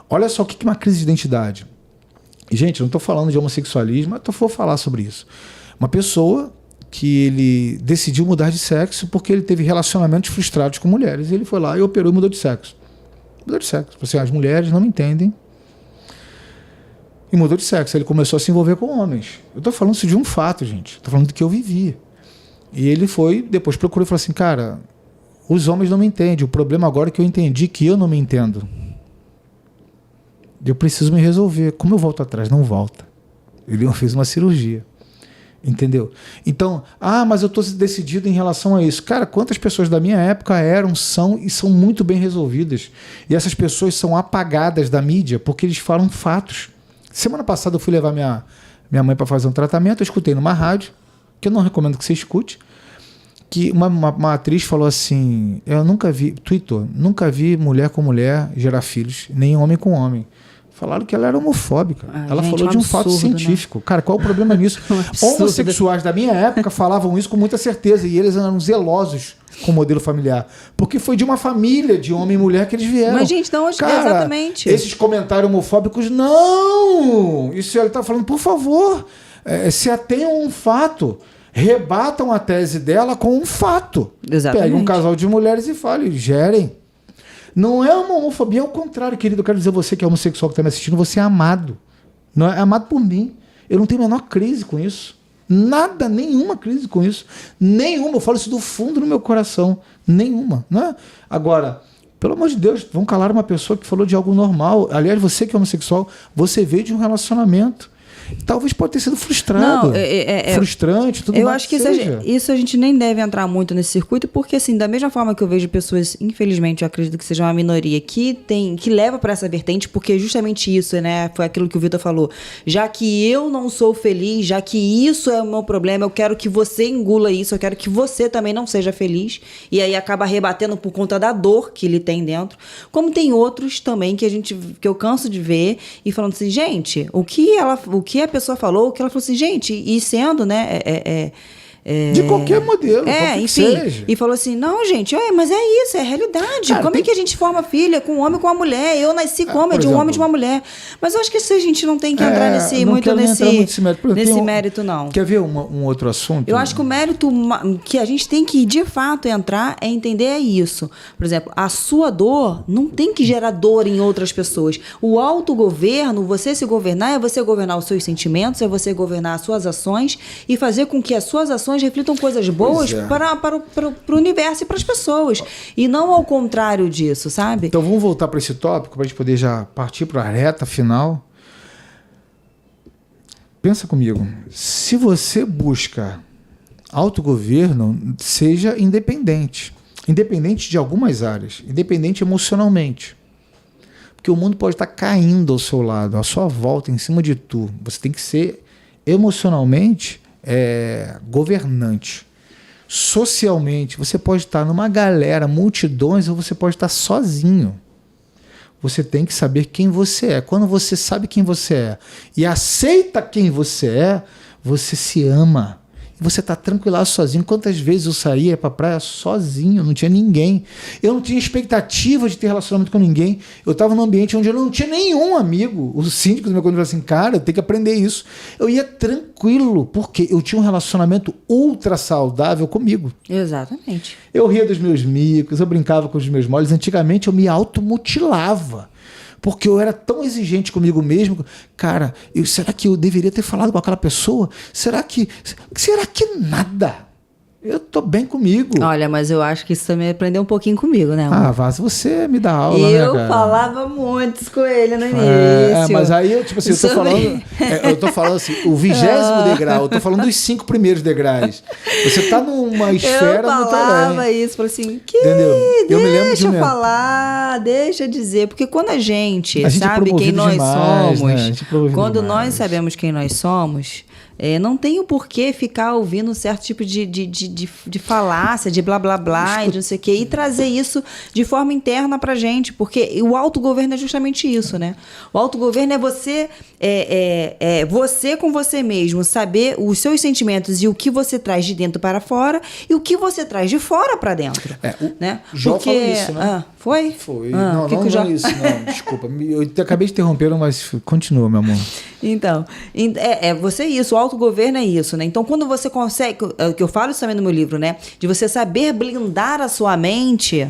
Speaker 1: Olha só o que é uma crise de identidade. E, gente, eu não estou falando de homossexualismo, mas vou falar sobre isso. Uma pessoa que ele decidiu mudar de sexo porque ele teve relacionamentos frustrados com mulheres. E ele foi lá e operou e mudou de sexo. Mudou de sexo. Assim, as mulheres não me entendem. E mudou de sexo. Ele começou a se envolver com homens. Eu estou falando isso de um fato, gente. Estou falando do que eu vivi. E ele foi, depois procurou e falou assim, cara, os homens não me entendem. O problema agora é que eu entendi que eu não me entendo. Eu preciso me resolver. Como eu volto atrás? Não volta. Ele fez uma cirurgia. Entendeu? Então, mas eu estou decidido em relação a isso. Cara, quantas pessoas da minha época são e são muito bem resolvidas. E essas pessoas são apagadas da mídia porque eles falam fatos. Semana passada eu fui levar minha mãe para fazer um tratamento, eu escutei numa rádio, que eu não recomendo que você escute, que uma atriz falou assim, tweetou, nunca vi mulher com mulher gerar filhos, nem homem com homem. Falaram que ela era homofóbica. Ela falou de um fato científico. Né? Cara, qual o problema nisso? Homossexuais da minha época falavam isso com muita certeza e eles eram zelosos com o modelo familiar. Porque foi de uma família de homem e mulher que eles vieram.
Speaker 2: Mas, gente, não, cara, exatamente.
Speaker 1: Esses comentários homofóbicos, não! Isso ele está falando, por favor, se atenham a um fato. Rebatam a tese dela com um fato.
Speaker 2: Exatamente.
Speaker 1: Peguem um casal de mulheres e falem, gerem. Não é uma homofobia, é o contrário, querido. Eu quero dizer a você que é homossexual que está me assistindo, você é amado. Não é amado por mim. Eu não tenho a menor crise com isso. Nada, nenhuma crise com isso. Nenhuma. Eu falo isso do fundo do meu coração. Nenhuma. Né? Agora, pelo amor de Deus, vão calar uma pessoa que falou de algo normal. Aliás, você que é homossexual, você veio de um relacionamento. talvez pode ter sido frustrado. Frustrante, tudo mais.
Speaker 2: Eu acho que isso a gente nem deve entrar muito nesse circuito, porque assim, da mesma forma que eu vejo pessoas, infelizmente, eu acredito que seja uma minoria, que leva para essa vertente, porque justamente isso, né? Foi aquilo que o Vitor falou. Já que eu não sou feliz, já que isso é o meu problema, eu quero que você engula isso, eu quero que você também não seja feliz. E aí acaba rebatendo por conta da dor que ele tem dentro. Como tem outros também que eu canso de ver e falando assim, gente, o que a pessoa falou, o que ela falou assim, gente, e sendo, né,
Speaker 1: de qualquer modelo,
Speaker 2: enfim,
Speaker 1: seja.
Speaker 2: E falou assim, não, gente, mas é isso, é a realidade. Cara, como é que a gente forma filha com um homem e com uma mulher? Eu nasci de um homem e de uma mulher. Mas eu acho que a gente não tem que entrar nesse mérito, não.
Speaker 1: Quer ver um outro assunto?
Speaker 2: Eu acho que o mérito que a gente tem que, de fato, entrar é entender isso. Por exemplo, a sua dor não tem que gerar dor em outras pessoas. O autogoverno, você se governar, é você governar os seus sentimentos, é você governar as suas ações e fazer com que as suas ações reflitam coisas boas para o universo e para as pessoas. E não ao contrário disso, sabe?
Speaker 1: Então vamos voltar para esse tópico para a gente poder já partir para a reta final. Pensa comigo. Se você busca autogoverno, seja independente. Independente de algumas áreas. Independente emocionalmente. Porque o mundo pode estar caindo ao seu lado, à sua volta, em cima de tu. Você tem que ser emocionalmente governante. Socialmente, você pode estar numa galera, multidões, ou você pode estar sozinho. Você tem que saber quem você é. Quando você sabe quem você é e aceita quem você é, você se ama. Você está tranquilaço sozinho. Quantas vezes eu saía para a praia sozinho, não tinha ninguém. Eu não tinha expectativa de ter relacionamento com ninguém. Eu estava num ambiente onde eu não tinha nenhum amigo. O síndico do meu condomínio falou assim, cara, eu tenho que aprender isso. Eu ia tranquilo, porque eu tinha um relacionamento ultra saudável comigo.
Speaker 2: Exatamente.
Speaker 1: Eu ria dos meus micos, eu brincava com os meus moles. Antigamente eu me automutilava. Porque eu era tão exigente comigo mesmo. Cara, será que eu deveria ter falado com aquela pessoa? Será que nada? Eu tô bem comigo.
Speaker 2: Olha, mas eu acho que isso também aprendeu um pouquinho comigo, né, amor?
Speaker 1: Vaz, você me dá aula,
Speaker 2: eu,
Speaker 1: né, cara?
Speaker 2: falava muito com ele no início.
Speaker 1: Mas aí, eu tô falando assim, o 20º degrau, eu tô falando dos 5 primeiros degraus. Você tá numa esfera muito além.
Speaker 2: Eu falava isso, falei assim,
Speaker 1: entendeu? Eu me lembro de
Speaker 2: falar, deixa dizer, porque quando a gente sabe quem nós somos, né? Quando nós sabemos quem nós somos, não tem o porquê ficar ouvindo um certo tipo de falácia, de blá blá blá, e de não sei o quê, e trazer isso de forma interna pra gente, porque o autogoverno é justamente isso, né? O autogoverno é você, você com você mesmo, saber os seus sentimentos e o que você traz de dentro para fora e o que você traz de fora para dentro. Né?
Speaker 1: Jó falou isso, né?
Speaker 2: Foi?
Speaker 1: Foi. Não é isso, não. Desculpa. Eu acabei de interromper, mas continua, meu amor.
Speaker 2: Então, você isso, o autogoverno é isso, né? Então, quando você consegue, que eu falo isso também no meu livro, né? De você saber blindar a sua mente,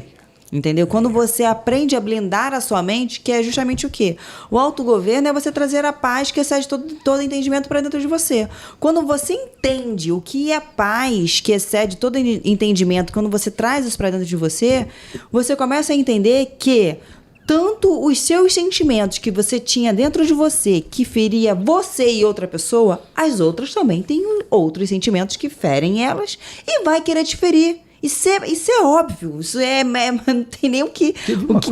Speaker 2: entendeu? Quando você aprende a blindar a sua mente, que é justamente o quê? O autogoverno é você trazer a paz que excede todo entendimento para dentro de você. Quando você entende o que é paz, que excede todo entendimento, quando você traz isso para dentro de você, você começa a entender que tanto os seus sentimentos que você tinha dentro de você, que feria você e outra pessoa, as outras também têm outros sentimentos que ferem elas e vai querer te ferir. Isso é óbvio, não tem nem o que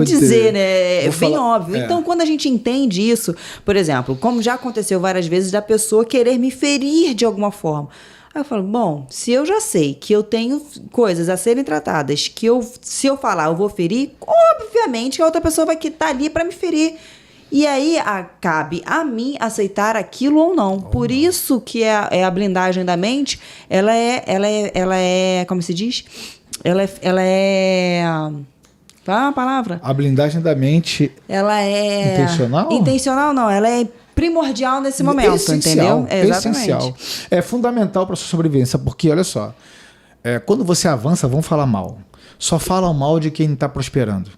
Speaker 2: dizer, né? É bem óbvio. Então, quando a gente entende isso, por exemplo, como já aconteceu várias vezes, da pessoa querer me ferir de alguma forma. Aí eu falo, bom, se eu já sei que eu tenho coisas a serem tratadas, que se eu falar eu vou ferir, obviamente a outra pessoa vai estar ali para me ferir. E aí cabe a mim aceitar aquilo ou não. Por isso que a blindagem da mente, ela é, como se diz? Ela é qual é a palavra?
Speaker 1: A blindagem da mente.
Speaker 2: Ela é
Speaker 1: intencional?
Speaker 2: Intencional não, ela é primordial nesse momento,
Speaker 1: essencial,
Speaker 2: entendeu? Exatamente.
Speaker 1: Essencial. É fundamental para sua sobrevivência, porque olha só, quando você avança, vão falar mal. Só falam mal de quem está prosperando.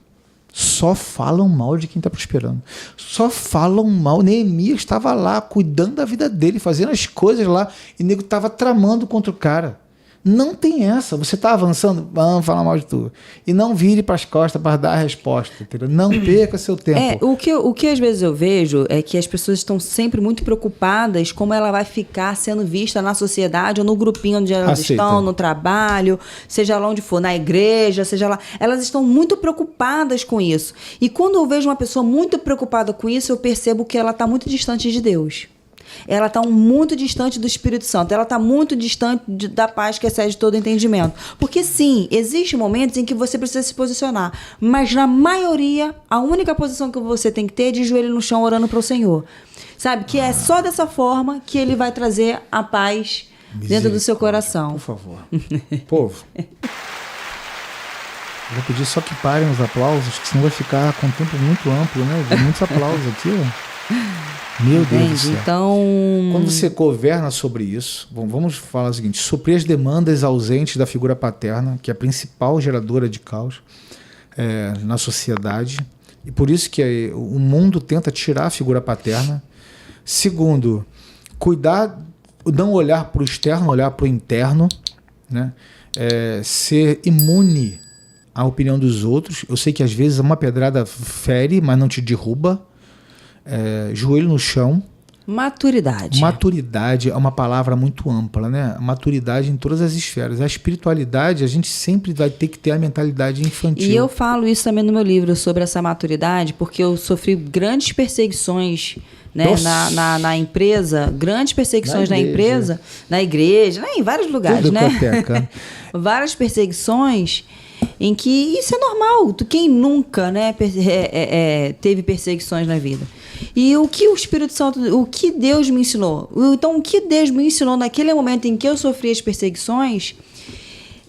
Speaker 1: Só falam mal de quem está prosperando. Só falam mal. Neemias estava lá, cuidando da vida dele, fazendo as coisas lá, e o nego estava tramando contra o cara. Não tem essa. Você está avançando, vamos falar mal de tu. E não vire para as costas para dar a resposta. Entendeu? Não perca seu tempo.
Speaker 2: O que às vezes eu vejo é que as pessoas estão sempre muito preocupadas como ela vai ficar sendo vista na sociedade ou no grupinho onde elas estão, no trabalho, seja lá onde for, na igreja, seja lá. Elas estão muito preocupadas com isso. E quando eu vejo uma pessoa muito preocupada com isso, eu percebo que ela está muito distante de Deus. Ela está muito distante do Espírito Santo. Ela está muito distante da paz que excede todo entendimento. Porque sim, existem momentos em que você precisa se posicionar. Mas na maioria, a única posição que você tem que ter é de joelho no chão orando para o Senhor. Sabe? Que é só dessa forma que Ele vai trazer a paz dentro do seu coração.
Speaker 1: Por favor. Povo. Eu vou pedir só que parem os aplausos, que senão vai ficar com um tempo muito amplo, né? Muitos aplausos aqui, ó. Meu Deus do céu.
Speaker 2: Então,
Speaker 1: quando você governa sobre isso, vamos falar o seguinte: suprir as demandas ausentes da figura paterna, que é a principal geradora de caos na sociedade, e por isso que o mundo tenta tirar a figura paterna. Segundo, cuidar, não olhar para o externo, olhar para o interno, né? Ser imune à opinião dos outros. Eu sei que às vezes uma pedrada fere, mas não te derruba. Joelho no chão.
Speaker 2: Maturidade.
Speaker 1: Maturidade é uma palavra muito ampla, né? Maturidade em todas as esferas. A espiritualidade, a gente sempre vai ter que ter a mentalidade infantil.
Speaker 2: E eu falo isso também no meu livro sobre essa maturidade, porque eu sofri grandes perseguições, né, na empresa, grandes perseguições na empresa, na igreja, em vários lugares,
Speaker 1: tudo
Speaker 2: né?
Speaker 1: Várias
Speaker 2: perseguições em que isso é normal. Quem nunca, né, teve perseguições na vida? E o que o Espírito Santo, o que Deus me ensinou? Então, o que Deus me ensinou naquele momento em que eu sofri as perseguições,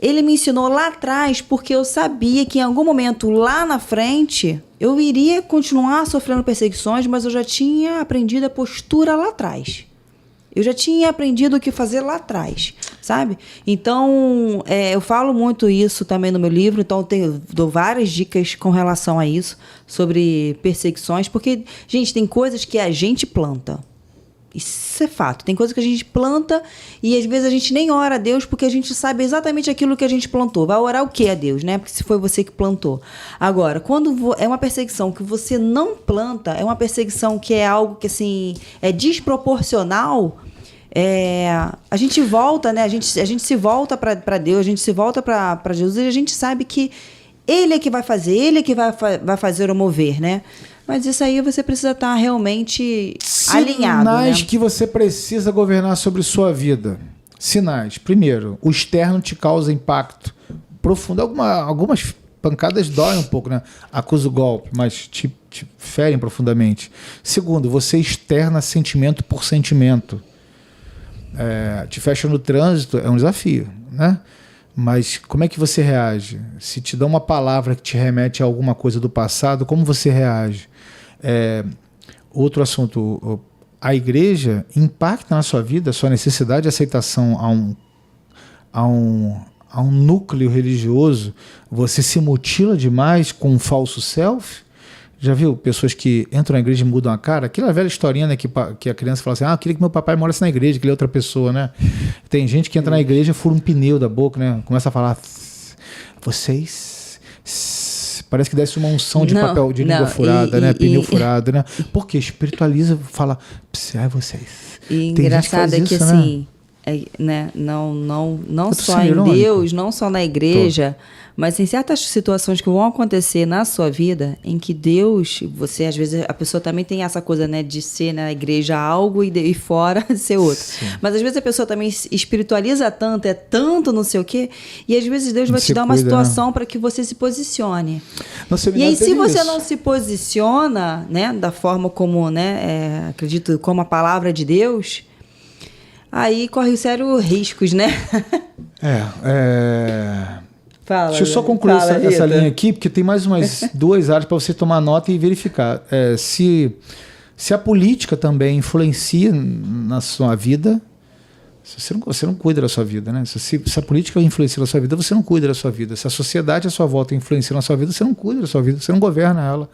Speaker 2: Ele me ensinou lá atrás, porque eu sabia que em algum momento lá na frente eu iria continuar sofrendo perseguições, mas eu já tinha aprendido a postura lá atrás. Eu já tinha aprendido o que fazer lá atrás, sabe? Então, eu falo muito isso também no meu livro, então dou várias dicas com relação a isso, sobre perseguições, porque, gente, tem coisas que a gente planta. Isso é fato. Tem coisas que a gente planta e às vezes a gente nem ora a Deus porque a gente sabe exatamente aquilo que a gente plantou. Vai orar o quê a Deus, né? Porque se foi você que plantou. Agora, quando é uma perseguição que você não planta, é uma perseguição que é algo que, assim, é desproporcional, a gente volta, né? A gente se volta para Deus, a gente se volta para Jesus e a gente sabe que Ele é que vai fazer, Ele é que vai fazer o mover, né? Mas isso aí você precisa estar realmente alinhado.
Speaker 1: Sinais,
Speaker 2: né?
Speaker 1: Que você precisa governar sobre sua vida. Sinais. Primeiro, o externo te causa impacto profundo. Algumas pancadas doem um pouco, né? Acusa o golpe, mas te ferem profundamente. Segundo, você externa sentimento por sentimento. Te fecha no trânsito, é um desafio, né? Mas como é que você reage? Se te dão uma palavra que te remete a alguma coisa do passado, como você reage? Outro assunto, a igreja impacta na sua vida, a sua necessidade de aceitação a um núcleo religioso. Você se mutila demais com um falso self? Já viu pessoas que entram na igreja e mudam a cara? Aquela velha historinha, né, que a criança fala assim, eu queria que meu papai morasse na igreja, que ele é outra pessoa, né? Tem gente que entra na igreja, fura um pneu da boca, né? Começa a falar, vocês... Parece que desce uma unção de papel, de língua furada, né? Pneu furado, né? Porque espiritualiza, fala, vocês.
Speaker 2: E engraçado é que
Speaker 1: isso,
Speaker 2: assim, né? Não só em Deus, não só na igreja, mas em certas situações que vão acontecer na sua vida, em que Deus, você, às vezes, a pessoa também tem essa coisa, né, de ser na igreja algo e fora ser outro. Sim. Mas às vezes a pessoa também espiritualiza tanto, é tanto não sei o quê, e às vezes Deus vai te dar uma situação para que você se posicione. E aí, se você não se posiciona, né, da forma como, né, acredito, como a palavra de Deus, aí corre sérios riscos, né? Fala,
Speaker 1: deixa eu só concluir essa linha aqui, porque tem mais umas 2 áreas para você tomar nota e verificar. Se a política também influencia na sua vida, você não cuida da sua vida, né? Se a política influencia na sua vida, você não cuida da sua vida. Se a sociedade à sua volta influencia na sua vida, você não cuida da sua vida, você não governa ela.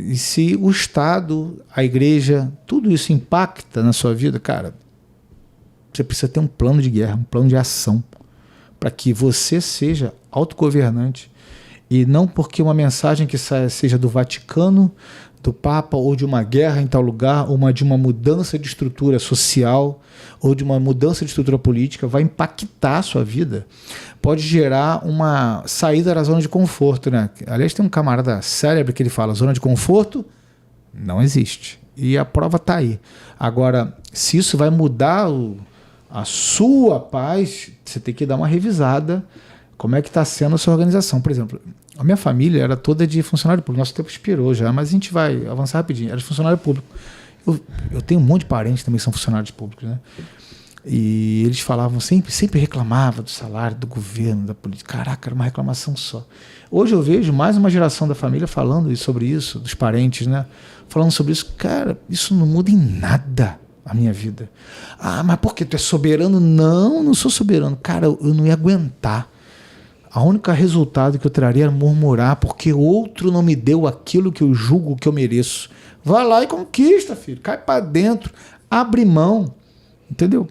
Speaker 1: E se o Estado, a igreja, tudo isso impacta na sua vida, cara, Você precisa ter um plano de guerra, um plano de ação, para que você seja autogovernante. E não porque uma mensagem que saia seja do Vaticano, do Papa, ou de uma guerra em tal lugar, ou de uma mudança de estrutura social, ou de uma mudança de estrutura política, vai impactar a sua vida. Pode gerar uma saída da zona de conforto, né? Aliás, tem um camarada célebre que ele fala, zona de conforto não existe. E a prova está aí. Agora, se isso vai mudar a sua paz, você tem que dar uma revisada. Como é que está sendo a sua organização? Por exemplo, a minha família era toda de funcionário público. Nosso tempo expirou já, mas a gente vai avançar rapidinho. Era de funcionário público. Eu tenho um monte de parentes também que são funcionários públicos, né? E eles falavam, sempre reclamavam do salário, do governo, da política. Caraca, era uma reclamação só. Hoje eu vejo mais uma geração da família falando sobre isso, dos parentes, né? Falando sobre isso. Cara, isso não muda em nada a minha vida. Ah, mas por que? Tu é soberano? Não sou soberano. Cara, eu não ia aguentar. A única resultado que eu traria era murmurar porque outro não me deu aquilo que eu julgo que eu mereço. Vai lá e conquista, filho. Cai para dentro. Abre mão. Entendeu?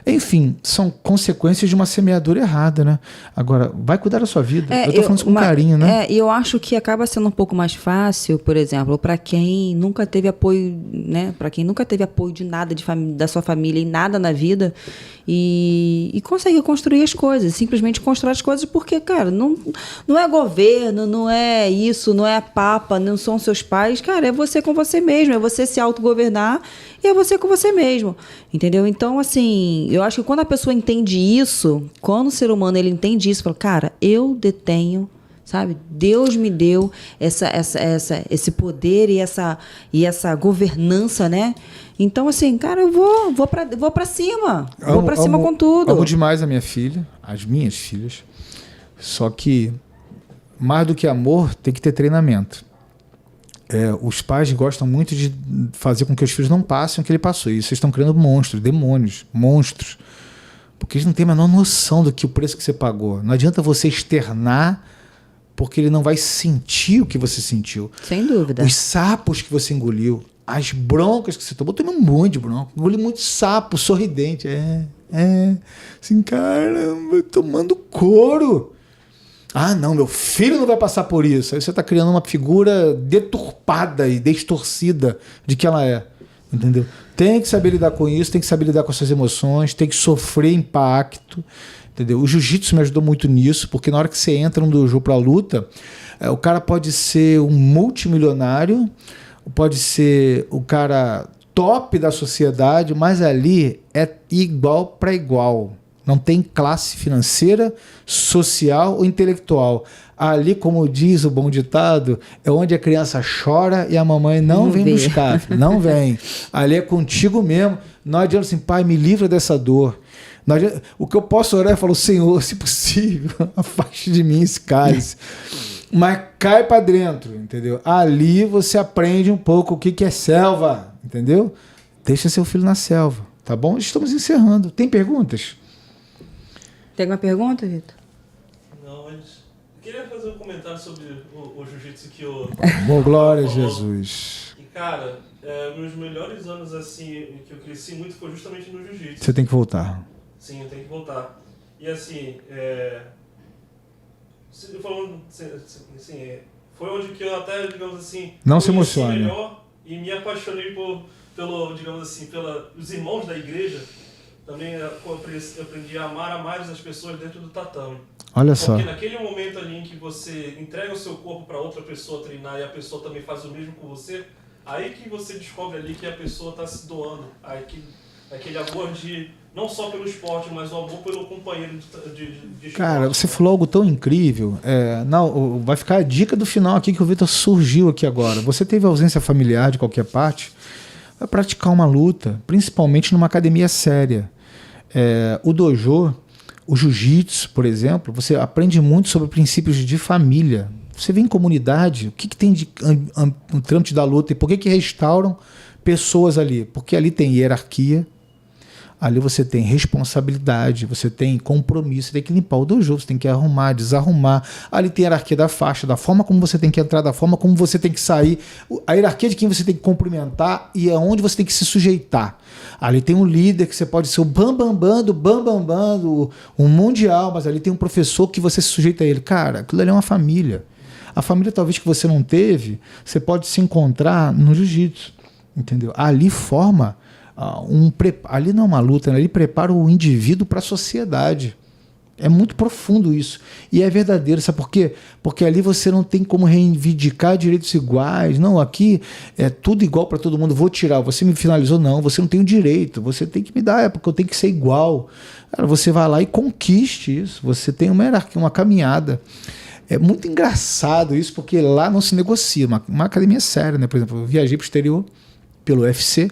Speaker 1: Enfim, são consequências de uma semeadura errada, né? Agora, vai cuidar da sua vida. Eu tô falando isso com carinho, né?
Speaker 2: Eu acho que acaba sendo um pouco mais fácil, por exemplo, para quem nunca teve apoio, né? Para quem nunca teve apoio de nada da sua família e nada na vida e consegue construir as coisas, simplesmente constrói as coisas porque, cara, não é governo, não é isso, não é a papa, não são seus pais, cara, é você com você mesmo, é você se autogovernar e é você com você mesmo, entendeu? Então, assim, eu acho que quando a pessoa entende isso, quando o ser humano ele entende isso, fala, cara, eu detenho, sabe? Deus me deu esse poder e essa governança, né? Então, assim, cara, eu vou pra cima. Vou pra cima com tudo.
Speaker 1: Amo demais a minha filha, as minhas filhas. Só que, mais do que amor, tem que ter treinamento. Os pais gostam muito de fazer com que os filhos não passem o que ele passou. E vocês estão criando monstros, demônios, monstros. Porque eles não têm a menor noção do que o preço que você pagou. Não adianta você externar, porque ele não vai sentir o que você sentiu.
Speaker 2: Sem dúvida.
Speaker 1: Os sapos que você engoliu, as broncas que você tomou. Eu tomei um monte de bronca. Engoli muito sapo, sorridente. Assim, caramba, tomando couro. Ah, não, meu filho não vai passar por isso. Aí você está criando uma figura deturpada e distorcida de que ela é. Entendeu? Tem que saber lidar com isso, tem que saber lidar com as suas emoções, tem que sofrer impacto. Entendeu? O jiu-jitsu me ajudou muito nisso, porque na hora que você entra no dojo para luta, o cara pode ser um multimilionário, pode ser o cara top da sociedade, mas ali é igual para igual. Não tem classe financeira, social ou intelectual. Ali, como diz o bom ditado, é onde a criança chora e a mamãe não vem buscar. Não vem. Ali é contigo mesmo. Não adianta assim, pai, me livra dessa dor. Não adianta, o que eu posso orar é falar, Senhor, se possível, afaste de mim esse cálice. Mas cai para dentro, entendeu? Ali você aprende um pouco o que é selva, entendeu? Deixa seu filho na selva, tá bom? Estamos encerrando. Tem perguntas?
Speaker 2: Tem alguma pergunta, Vitor?
Speaker 3: Não, mas eu queria fazer um comentário sobre o jiu-jitsu que eu...
Speaker 1: Bom, glória a Jesus.
Speaker 3: E, cara, meus melhores anos, assim, que eu cresci muito foi justamente no jiu-jitsu.
Speaker 1: Você tem que voltar.
Speaker 3: Sim, eu tenho que voltar. E, assim, falando assim, foi onde que eu até, digamos assim...
Speaker 1: Não se emocione.
Speaker 3: Melhor e me apaixonei pelo, digamos assim, pelos irmãos da igreja. Também eu aprendi a amar mais as pessoas dentro do tatame.
Speaker 1: Olha só.
Speaker 3: Porque naquele momento ali em que você entrega o seu corpo para outra pessoa treinar e a pessoa também faz o mesmo com você, aí que você descobre ali que a pessoa está se doando. Aquele amor não só pelo esporte, mas o amor pelo companheiro de esporte.
Speaker 1: Cara, você falou algo tão incrível. Vai ficar a dica do final aqui que o Vitor surgiu aqui agora. Você teve ausência familiar de qualquer parte, vai praticar uma luta, principalmente numa academia séria. O dojo, o jiu-jitsu, por exemplo, você aprende muito sobre princípios de família. Você vê em comunidade, o que tem no trâmite da luta e por que restauram pessoas ali? Porque ali tem hierarquia, Ali você tem responsabilidade, você tem compromisso, você tem que limpar o dojo, você tem que arrumar, desarrumar. Ali tem a hierarquia da faixa, da forma como você tem que entrar, da forma como você tem que sair, a hierarquia de quem você tem que cumprimentar e aonde você tem que se sujeitar. Ali tem um líder que você pode ser o bambambam do mundial, mas ali tem um professor que você se sujeita a ele. Cara, aquilo ali é uma família. A família talvez que você não teve, você pode se encontrar no jiu-jitsu, entendeu? Ali forma ali não é uma luta, né? Ali prepara o indivíduo para a sociedade. É muito profundo isso. E é verdadeiro, sabe por quê? Porque ali você não tem como reivindicar direitos iguais. Não, aqui é tudo igual para todo mundo. Vou tirar, você me finalizou. Não, você não tem o direito. Você tem que me dar, porque eu tenho que ser igual. Cara, você vai lá e conquiste isso. Você tem uma hierarquia, uma caminhada. É muito engraçado isso, porque lá não se negocia. Uma academia séria, né? Por exemplo, eu viajei para o exterior pelo UFC,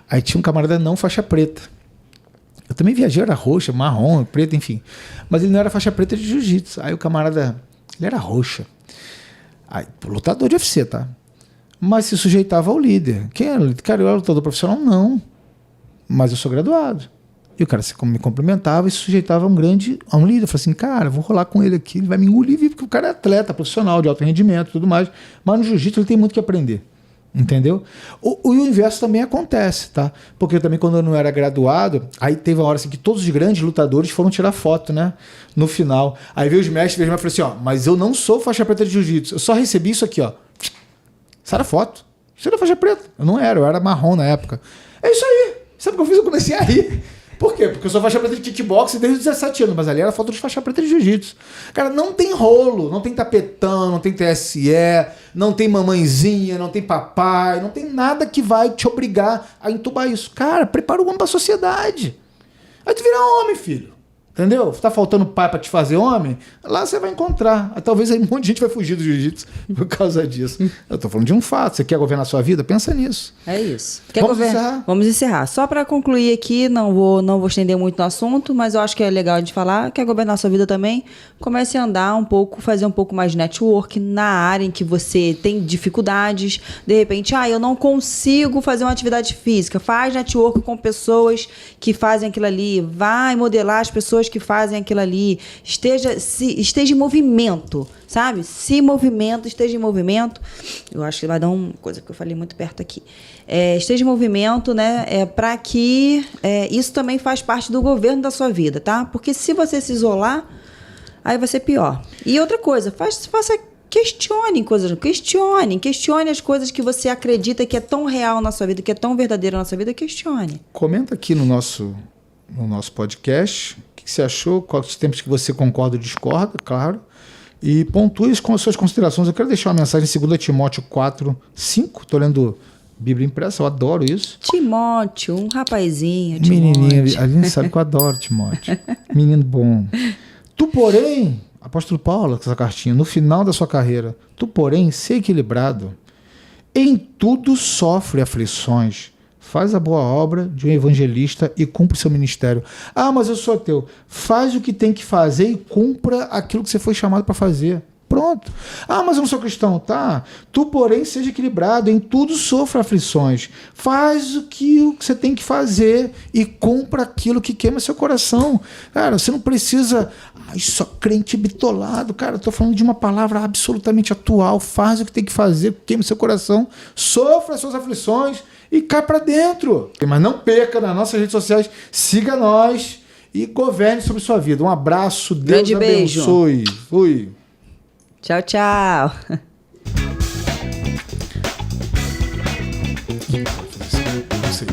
Speaker 1: aí tinha um camarada não faixa preta. Eu também viajei, era roxa, marrom, preta, enfim. Mas ele não era faixa preta de jiu-jitsu. Aí o camarada, ele era roxa. Aí, lutador de UFC, tá? Mas se sujeitava ao líder. Quem era o líder? Cara, eu era lutador profissional? Não. Mas eu sou graduado. E o cara me cumprimentava e se sujeitava a um líder. Eu falei assim, cara, vou rolar com ele aqui, ele vai me engolir, porque o cara é atleta, profissional, de alto rendimento e tudo mais. Mas no jiu-jitsu ele tem muito que aprender. Entendeu? O inverso também acontece, tá? Porque também quando eu não era graduado, aí teve uma hora assim que todos os grandes lutadores foram tirar foto, né? No final. Aí veio os mestres e falaram assim, ó, mas eu não sou faixa preta de jiu-jitsu, eu só recebi isso aqui, ó. Sai da foto. Você era faixa preta. Eu era marrom na época. É isso aí. Sabe o que eu fiz? Eu comecei a rir. Por quê? Porque eu sou faixa preta de kickboxing desde os 17 anos, mas ali era foto de faixa preta de jiu-jitsu. Cara, não tem rolo, não tem tapetão, não tem TSE, não tem mamãezinha, não tem papai, não tem nada que vai te obrigar a entubar isso. Cara, prepara o homem pra sociedade. Aí tu vira homem, filho. Entendeu? Tá faltando pai pra te fazer homem? Lá você vai encontrar. Aí, talvez aí um monte de gente vai fugir do jiu-jitsu por causa disso. Eu tô falando de um fato. Você quer governar a sua vida? Pensa nisso.
Speaker 2: É isso.
Speaker 1: Vamos
Speaker 2: encerrar. Só para concluir aqui, não vou estender muito no assunto, mas eu acho que é legal de falar. Quer governar a sua vida também? Comece a andar um pouco, fazer um pouco mais de network na área em que você tem dificuldades. De repente, eu não consigo fazer uma atividade física. Faz network com pessoas que fazem aquilo ali. Vai modelar as pessoas que fazem aquilo ali, esteja em movimento, sabe? Se movimento, esteja em movimento. Eu acho que vai dar uma coisa que eu falei muito perto aqui. Esteja em movimento, né? Para que isso também faz parte do governo da sua vida, tá? Porque se você se isolar, aí vai ser pior. E outra coisa, questione as coisas que você acredita que é tão real na sua vida, que é tão verdadeira na sua vida, questione.
Speaker 1: Comenta aqui no nosso podcast o que você achou, quais tempos que você concorda ou discorda, claro, e pontue com as suas considerações. Eu quero deixar uma mensagem em 2 Timóteo 4:5, estou lendo Bíblia impressa, eu adoro isso.
Speaker 2: Timóteo, um rapazinho,
Speaker 1: menininho, a gente sabe que eu adoro Timóteo, menino bom. Tu, porém, apóstolo Paulo, essa cartinha, no final da sua carreira, tu, porém, se equilibrado, em tudo sofre aflições, faz a boa obra de um evangelista e cumpre seu ministério. Mas eu sou ateu. Faz o que tem que fazer e cumpra aquilo que você foi chamado para fazer. Pronto. Mas eu não sou cristão. Tá. Tu, porém, seja equilibrado. Em tudo sofre aflições. Faz o que você tem que fazer e cumpra aquilo que queima seu coração. Cara, você não precisa... só crente bitolado. Cara, eu tô falando de uma palavra absolutamente atual. Faz o que tem que fazer, queima seu coração. Sofra as suas aflições e cai para dentro. Mas não perca nas nossas redes sociais. Siga nós e governe sobre sua vida. Um abraço. Deus abençoe. Fui.
Speaker 2: Tchau, tchau.
Speaker 1: Não sei.